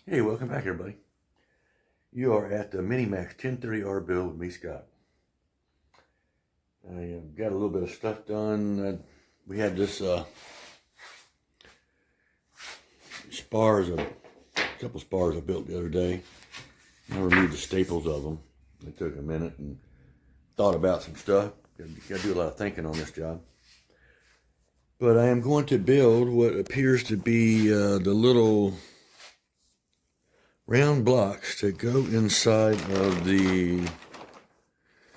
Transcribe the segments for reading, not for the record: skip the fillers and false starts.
Hey, welcome back, everybody. You are at the Minimax 1030R build with me, Scott. I got a little bit of stuff done. We had this couple spars I built the other day. I removed the staples of them. It took a minute and thought about some stuff. Got to do a lot of thinking on this job. But I am going to build what appears to be the little round blocks to go inside of the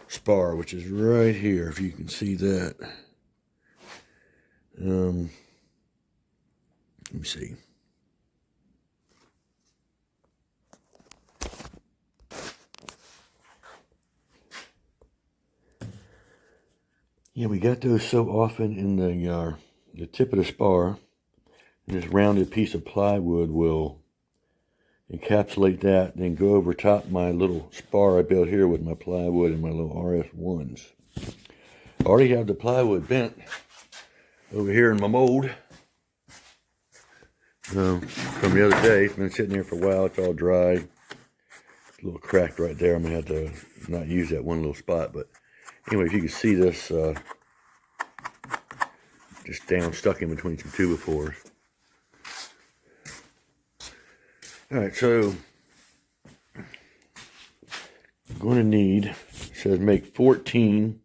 spar, which is right here, if you can see that. Let me see. Yeah, we got those so often in the tip of the spar, and this rounded piece of plywood will encapsulate that, then go over top my little spar I built here with my plywood and my little RS1s. I already have the plywood bent over here in my mold from the other day. It's been sitting there for a while. It's all dry. It's a little cracked right there. I'm going to have to not use that one little spot. But anyway, if you can see this, just down stuck in between some 2x4s. Alright, so I'm going to need, it says make 14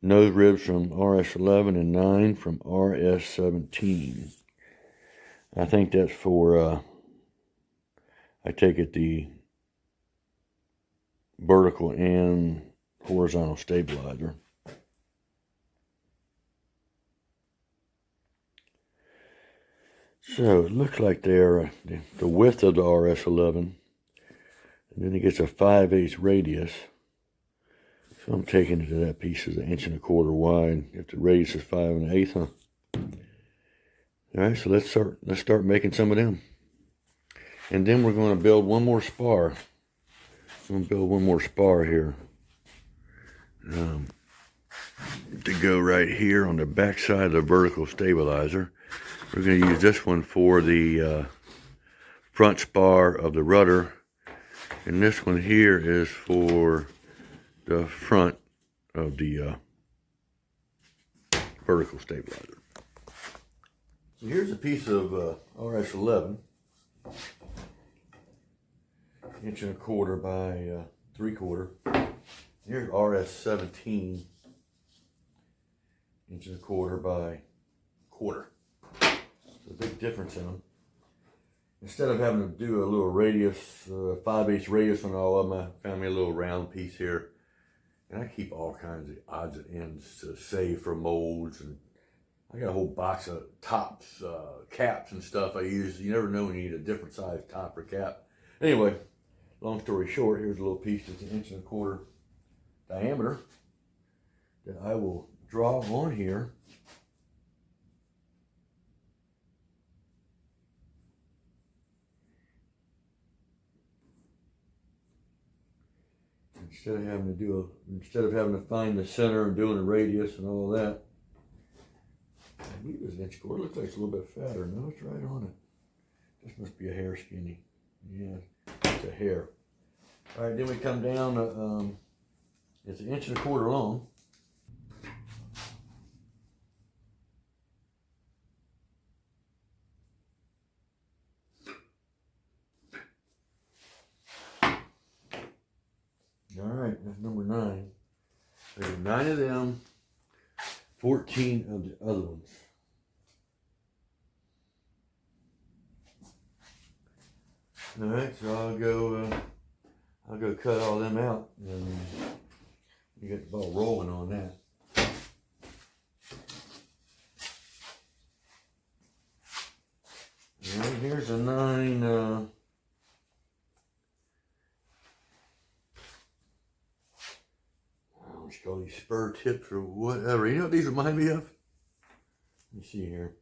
nose ribs from RS11 and 9 from RS17. I think that's for, I take it the vertical and horizontal stabilizer. So it looks like they're the width of the RS11, and then it gets a 5/8 radius. So I'm taking it to that piece is 1.25 inches wide. If the radius is 5 1/8, huh? All right, so let's start making some of them, and then we're going to build one more spar. I'm going to build one more spar here to go right here on the back side of the vertical stabilizer. We're going to use this one for the front spar of the rudder, and this one here is for the front of the vertical stabilizer. So here's a piece of RS11, 1.25 by 3/4. Here's RS17, 1.25 by 1/4. A big difference in them. Instead of having to do a little radius, 5/8 radius on all of them, I found me a little round piece here. And I keep all kinds of odds and ends to save for molds. And I got a whole box of tops, caps and stuff I use. You never know when you need a different size top or cap. Anyway, long story short, here's a little piece that's 1.25 inches diameter that I will draw on here. Instead of having to find the center and doing a radius and all that. I believe it's 1.25 inches. It looks like it's a little bit fatter. No, it's right on it. This must be a hair skinny. Yeah, it's a hair. All right, then we come down. It's 1.25 inches long. All right, that's number 9. There's 9 of them, 14 of the other ones. All right, so I'll go cut all them out, and you get the ball rolling on that. All right, here's a 9. All these spur tips or whatever. You know what these remind me of? Let me see here.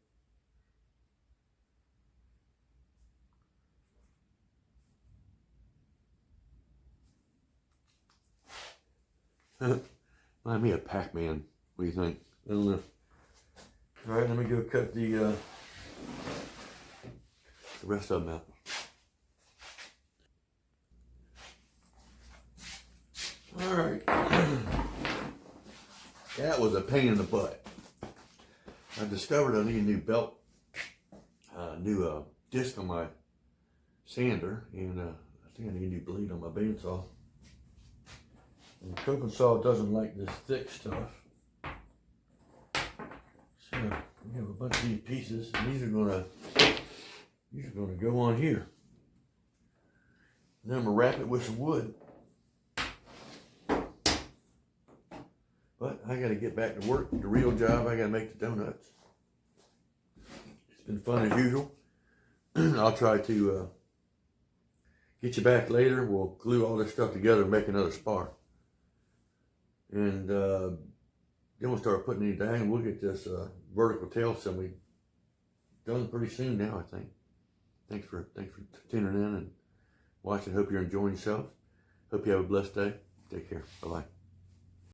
Remind me of Pac-Man. What do you think? I don't know. All right, let me go cut the rest of them out. Alright. That was a pain in the butt. I discovered I need a new belt, new disc on my sander, and I think I need a new blade on my bandsaw. And the coping saw doesn't like this thick stuff. So we have a bunch of these pieces, and these are gonna go on here. And then I'm gonna wrap it with some wood. But I gotta get back to work, the real job. I gotta make the donuts. It's been fun as usual. I'll try to get you back later. We'll glue all this stuff together and make another spar. And then we'll start putting it down, and we'll get this vertical tail assembly done pretty soon now, I think. Thanks for tuning in and watching. Hope you're enjoying yourselves. Hope you have a blessed day. Take care. Bye-bye.